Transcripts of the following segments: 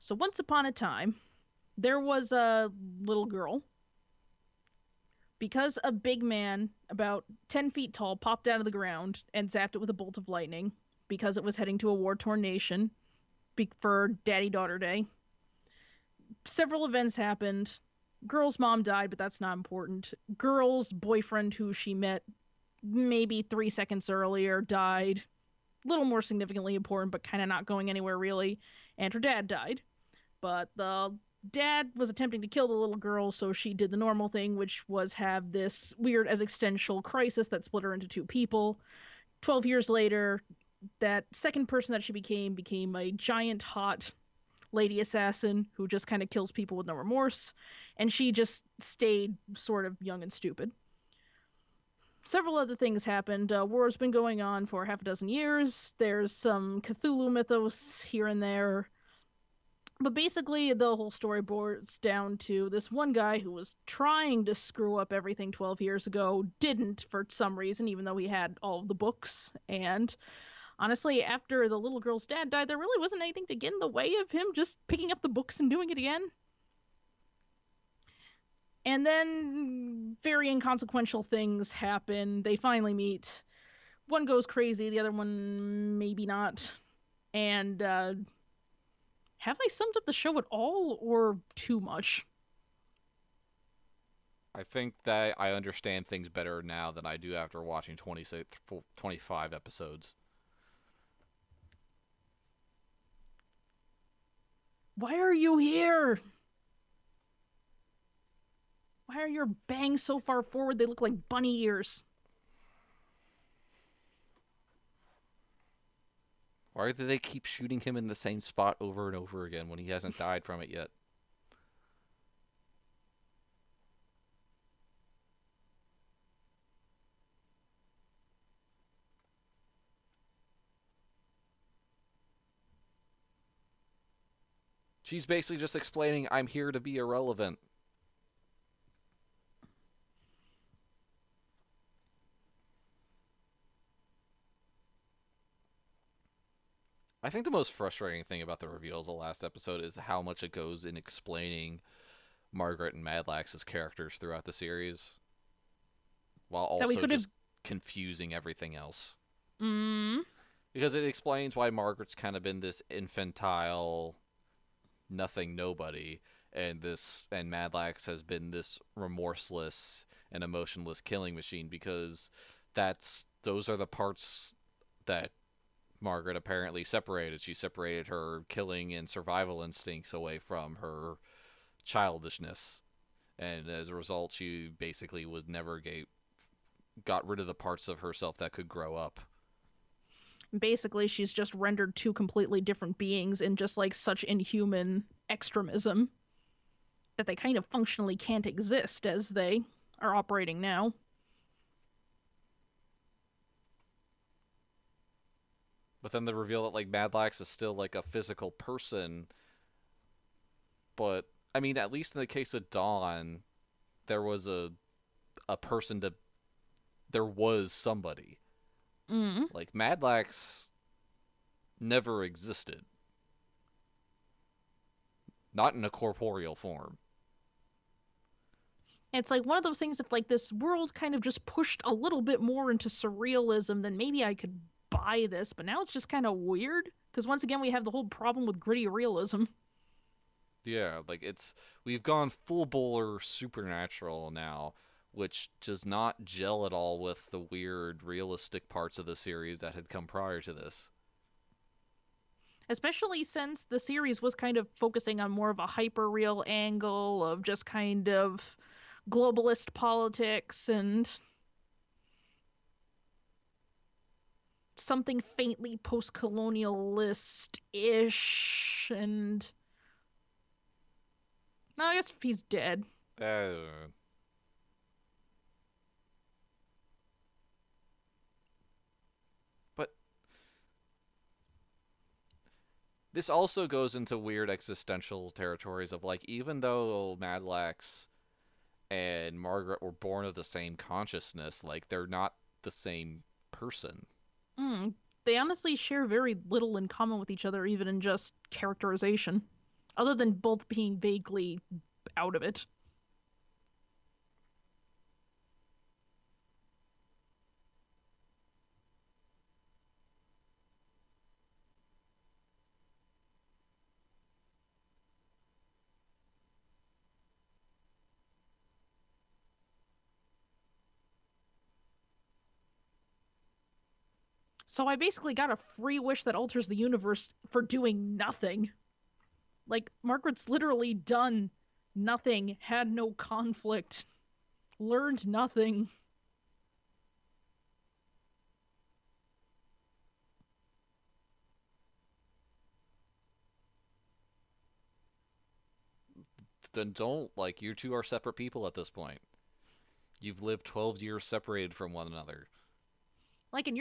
So once upon a time, there was a little girl. Because a big man, about 10 feet tall, popped out of the ground and zapped it with a bolt of lightning because it was heading to a war-torn nation for Daddy-Daughter Day. Several events happened. Girl's mom died, but that's not important. Girl's boyfriend, who she met maybe 3 seconds earlier, died. Little more significantly important, but kind of not going anywhere really. And her dad died. But the dad was attempting to kill the little girl, so she did the normal thing, which was have this weird existential crisis that split her into two people. 12 years later, that second person that she became a giant, hot lady assassin who just kind of kills people with no remorse, and she just stayed sort of young and stupid. Several other things happened. War's been going on for half a dozen years. There's some Cthulhu mythos here and there. But basically, the whole story boils down to this one guy who was trying to screw up everything 12 years ago, didn't for some reason, even though he had all of the books. And honestly, after the little girl's dad died, there really wasn't anything to get in the way of him just picking up the books and doing it again. And then very inconsequential things happen. They finally meet. One goes crazy, the other one maybe not. And have I summed up the show at all or too much? I think that I understand things better now than I do after watching 26, 25 episodes. Why are you here? Why are your bangs so far forward they look like bunny ears? Why do they keep shooting him in the same spot over and over again when he hasn't died from it yet? She's basically just explaining, I'm here to be irrelevant. I think the most frustrating thing about the reveals of the last episode is how much it goes in explaining Margaret and Madlax's characters throughout the series, while That we also could have. just confusing everything else. Mm, Because it explains why Margaret's kind of been this infantile, nothing nobody, and Madlax has been this remorseless and emotionless killing machine because those are the parts that Margaret apparently separated. She separated her killing and survival instincts away from her childishness, and as a result, she basically was never got rid of the parts of herself that could grow up. basically, she's just rendered two completely different beings in just like such inhuman extremism that they kind of functionally can't exist as they are operating now. But then the reveal that like Madlax is still like a physical person, but I mean, at least in the case of Dawn, there was a person to there was somebody. Mm. Like Madlax never existed, not in a corporeal form. It's like one of those things if like this world kind of just pushed a little bit more into surrealism, then maybe I could buy this, but now it's just kind of weird because once again we have the whole problem with gritty realism. Yeah, like we've gone full bore supernatural now, which does not gel at all with the weird realistic parts of the series that had come prior to this. Especially since the series was kind of focusing on more of a hyper real angle of just kind of globalist politics and something faintly post colonialist ish. And no, I guess he's dead. Uh, but this also goes into weird existential territories of like, even though Madlax and Margaret were born of the same consciousness, like they're not the same person. They honestly share very little in common with each other, even in just characterization. other than both being vaguely out of it. So I basically got a free wish that alters the universe for doing nothing. Like, Margaret's literally done nothing, had no conflict, learned nothing. Then don't, like, you two are separate people at this point. You've lived 12 years separated from one another. Like, in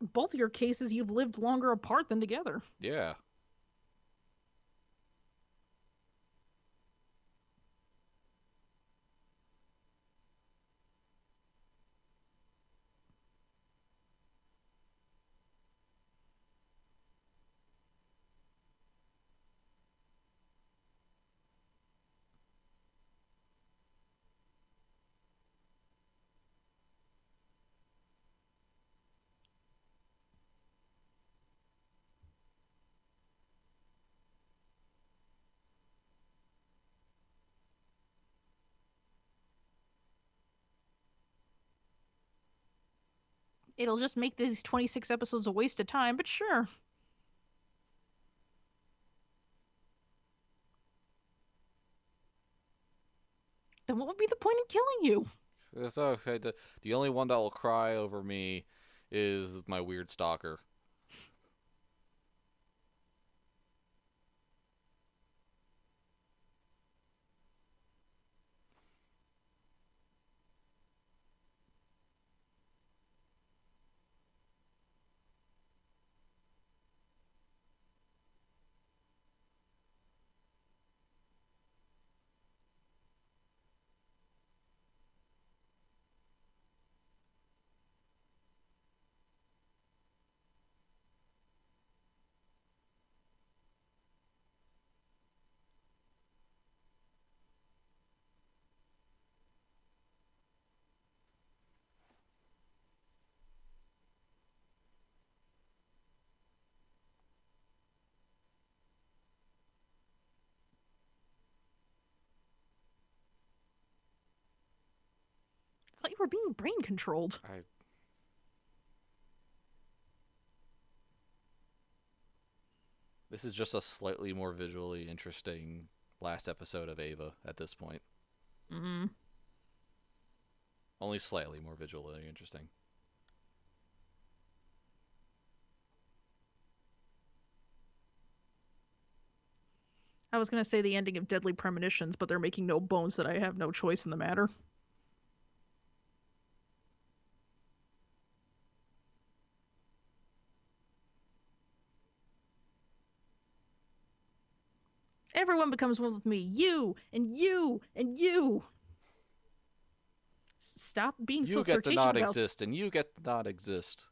both of your cases, you've lived longer apart than together. Yeah. It'll just make these 26 episodes a waste of time, but sure. Then what would be the point in killing you? It's okay. The only one that will cry over me is my weird stalker. I thought you were being brain controlled. This is just a slightly more visually interesting last episode of Ava at this point. Mm. Only slightly more visually interesting. I was going to say the ending of Deadly Premonitions, but they're making no bones that I have no choice in the matter. Everyone becomes one with me. You and you and you. Stop being so You get to flirtatious not about. exist, and you get to not exist.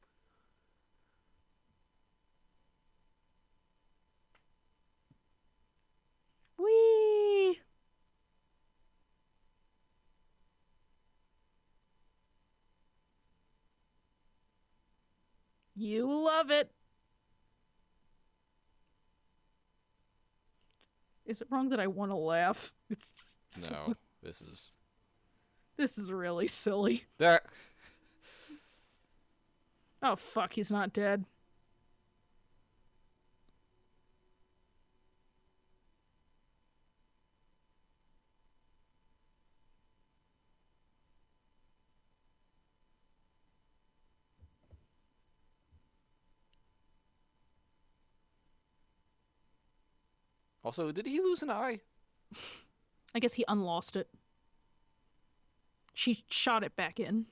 Whee! You love it. Is it wrong that I want to laugh? It's just No, this is this is really silly. that. Oh fuck, he's not dead. Also, did he lose an eye? I guess he unlost it. She shot it back in.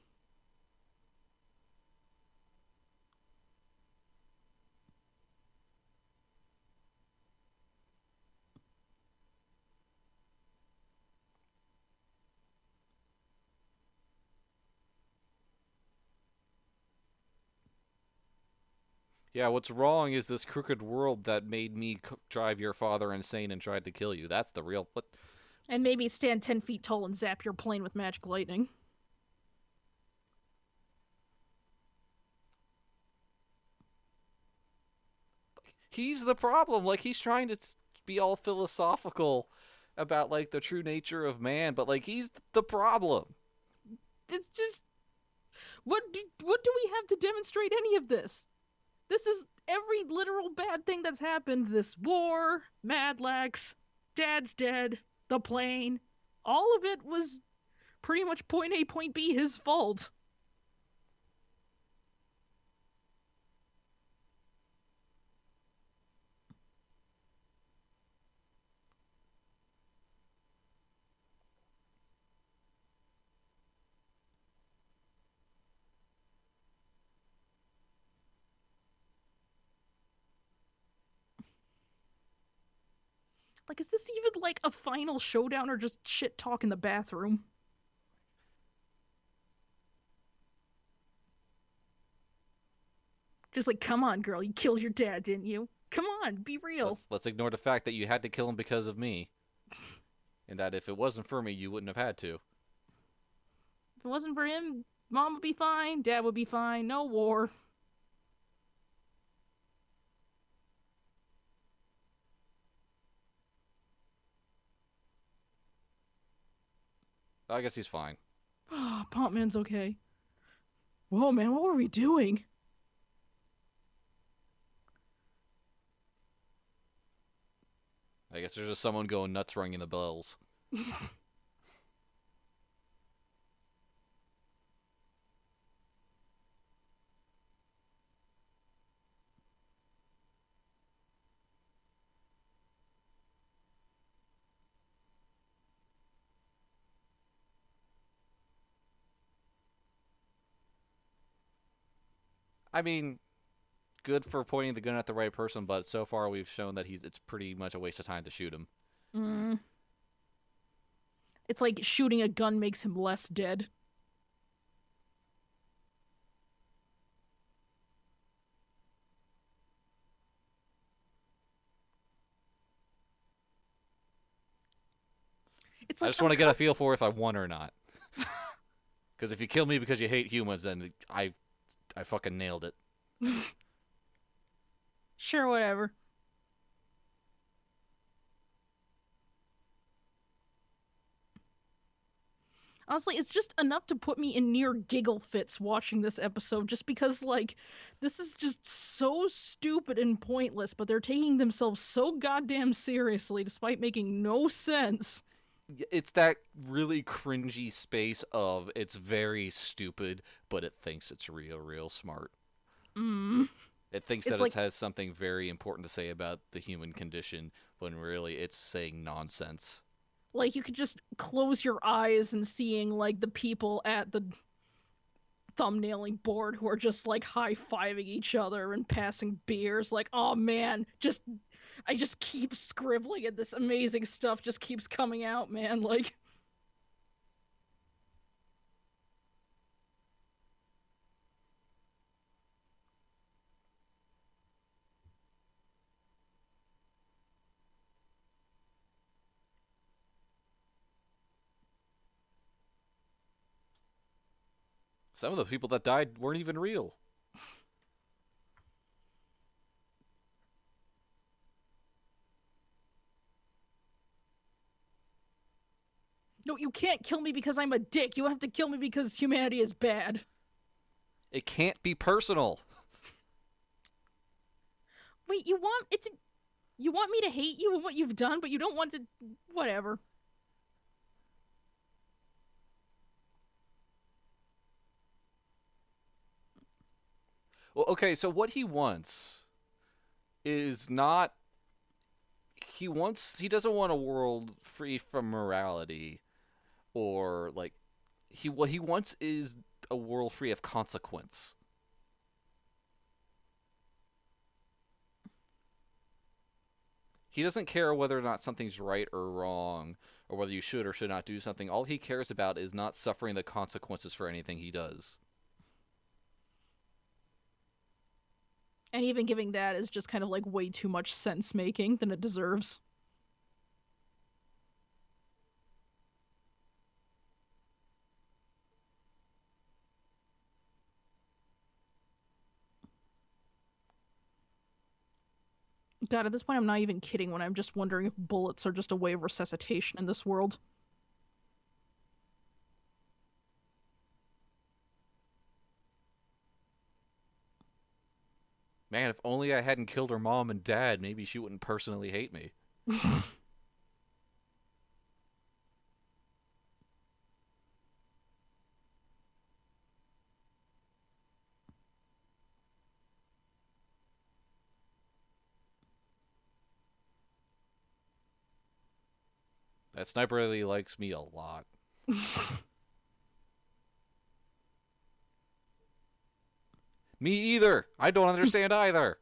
Yeah, what's wrong is this crooked world that made me drive your father insane and tried to kill you. That's the real. What? And maybe stand 10 feet tall and zap your plane with magic lightning. He's the problem. Like, he's trying to be all philosophical about, like, the true nature of man, but, like, he's the problem. It's just what do we have to demonstrate any of this? This is every literal bad thing that's happened. This war, Madlax, Dad's dead, the plane. All of it was pretty much point A, point B, his fault. Like, is this even like a final showdown or just shit talk in the bathroom? Just like, come on, girl, you killed your dad, didn't you? Come on, be real. Let's ignore the fact that you had to kill him because of me, and that if it wasn't for me, you wouldn't have had to. If it wasn't for him, mom would be fine, dad would be fine, no war. I guess he's fine. Oh, Pompman's okay. Whoa, man, what were we doing? I guess there's just someone going nuts ringing the bells. I mean, good for pointing the gun at the right person, but so far we've shown that it's pretty much a waste of time to shoot him. Mm. It's like shooting a gun makes him less dead. It's I like just I'm want to get a const- feel for if I won or not. Because if you kill me because you hate humans, then I fucking nailed it. Sure, whatever. Honestly, it's just enough to put me in near giggle fits watching this episode, just because, like, this is just so stupid and pointless, but they're taking themselves so goddamn seriously despite making no sense. It's that really cringy space of it's very stupid, but it thinks it's real smart. Mm. It thinks It's that it like, has something very important to say about the human condition, when really it's saying nonsense. you could just close your eyes and seeing, like, the people at the thumbnailing board who are just, like, high-fiving each other and passing beers. Like, oh man, I just keep scribbling and this amazing stuff just keeps coming out, man. Like, Some of the people that died weren't even real. no, you can't kill me because I'm a dick. You have to kill me because humanity is bad. It can't be personal. Wait, you want me to hate you and what you've done, but you don't want to whatever. Well, okay, so what he wants is not he doesn't want a world free from morality, or like what he wants is a world free of consequence. He doesn't care whether or not something's right or wrong, or whether you should or should not do something. All he cares about is not suffering the consequences for anything he does. And even giving that is just kind of like way too much sense making than it deserves. God, at this point, I'm not even kidding when I'm just wondering if bullets are just a way of resuscitation in this world. Man, if only I hadn't killed her mom and dad, maybe she wouldn't personally hate me. That sniper really likes me a lot. Me either. I don't understand either.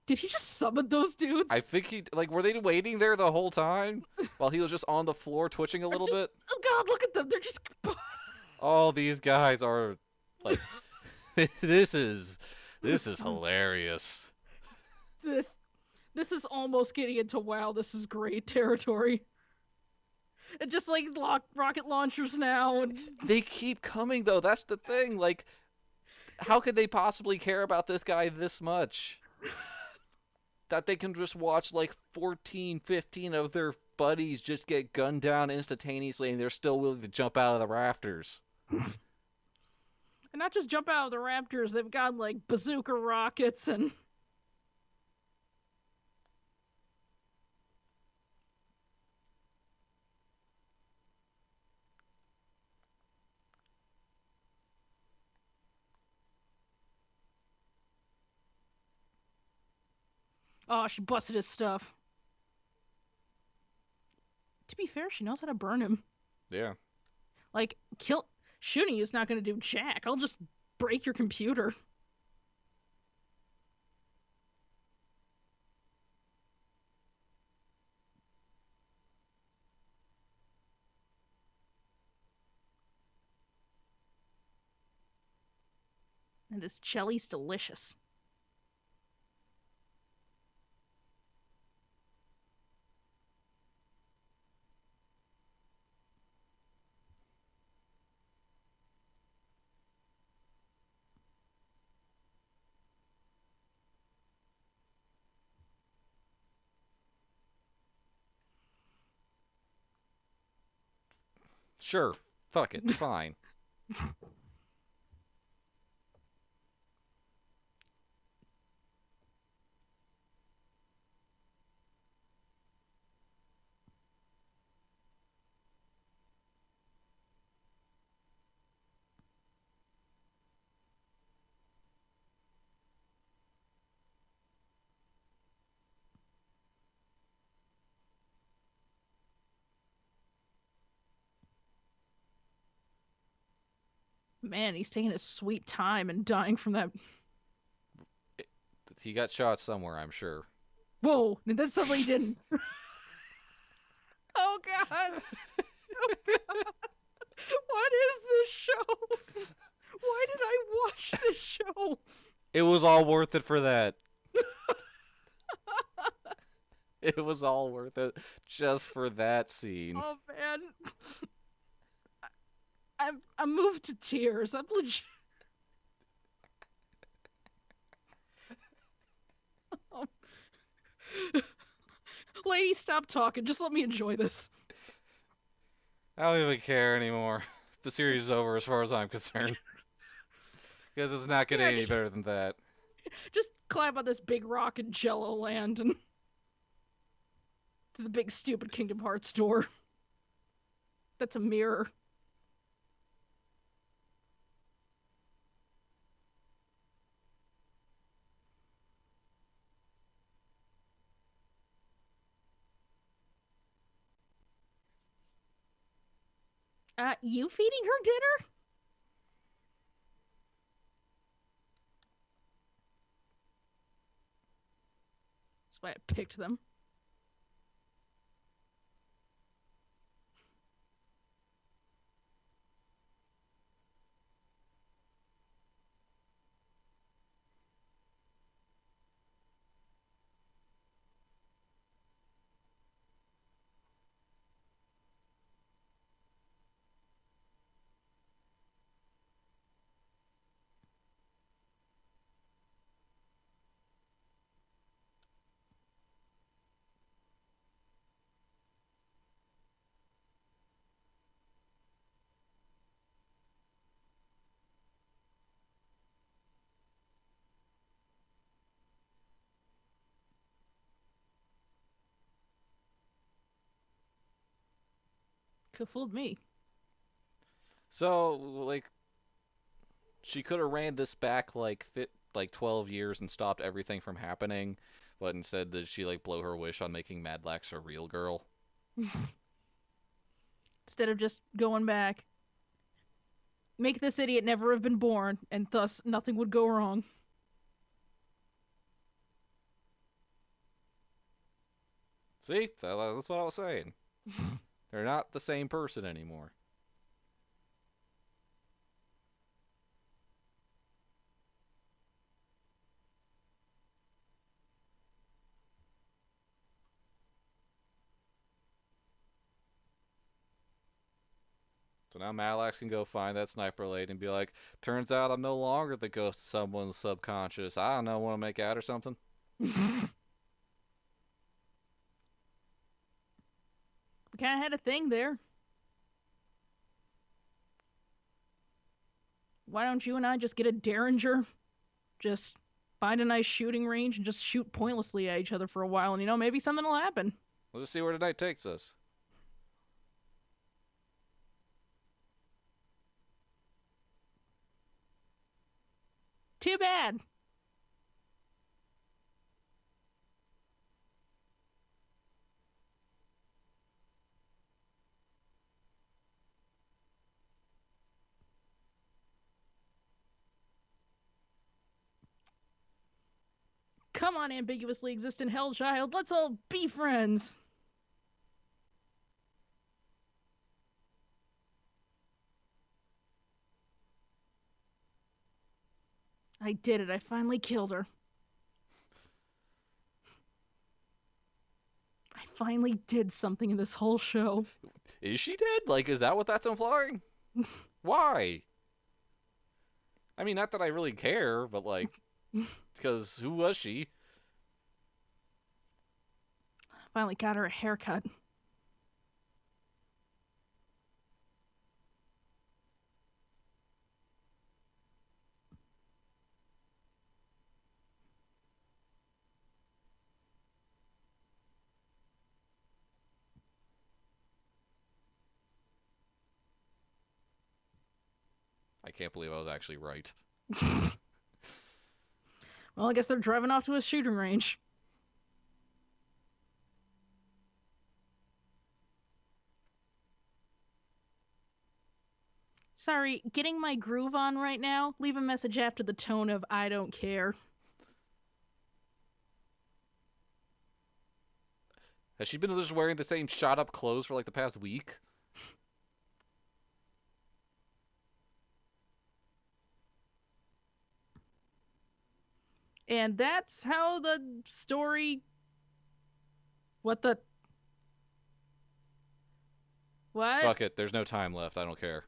Did he just summon those I dudes? think he like were they waiting there the whole time while he was just on the floor twitching a Or little just, bit? oh God, look at them. They're just. All these guys are like this is this is hilarious. this this is almost getting into wow, this is great territory. And just like rocket launchers now, and They keep coming though. That's the thing. Like how could they possibly care about this guy this much? That they can just watch like 14, 15 of their buddies just get gunned down instantaneously and they're still willing to jump out of the rafters. and not just jump out of the Raptors. They've got like bazooka rockets and oh, she busted his stuff. To be fair, she knows how to burn him. Yeah. Like kill shooting you is not going to do jack. I'll just break your computer. And this jelly's delicious. Sure. Fuck it. Fine. Man, he's taking his sweet time and dying from that. He got shot somewhere, I'm sure. Whoa, that suddenly didn't. Oh God. Oh God. What is this show? Why did I watch this show? It was all worth it for that. It was all worth it just for that scene. Oh man. I'm moved to tears. I'm legit. Oh. Lady, stop talking. Just let me enjoy this. I don't even care anymore. The series is over as far as I'm concerned. Because it's not getting Yeah, any better than that. just climb on this big rock in Jello Land and to the big stupid Kingdom Hearts door. That's a mirror. You feeding her dinner? That's why I picked them. Could have fooled me. So, like, she could have ran this back like 12 years and stopped everything from happening, but instead did she like blow her wish on making Madlax a real girl? Instead of just going back. Make this idiot never have been born, and thus nothing would go wrong. See, that's what I was saying. They're not the same person anymore. So now Madlax can go find that sniper lady and be like, turns out I'm no longer the ghost of someone's subconscious. I don't know, want to make out or something? We kind of had a thing there. Why don't you and I just get a Derringer? Just find a nice shooting range and just shoot pointlessly at each other for a while, and maybe something will happen. We'll just see where the night takes us. Too bad. Come on, ambiguously existent Hellchild. Let's all be friends. I did it. I finally killed her. I finally did something in this whole show. Is she dead? Like, is that what that's implying? Why? I mean, not that I really care, but like, because who was she? Finally got her a haircut. I can't believe I was actually right. Well, I guess they're driving off to a shooting range. Sorry, getting my groove on right now. Leave a message after the tone of I don't care. Has she been just wearing the same shot up clothes for like the past week? And that's how the story. What? Fuck it, there's no time left. I don't care.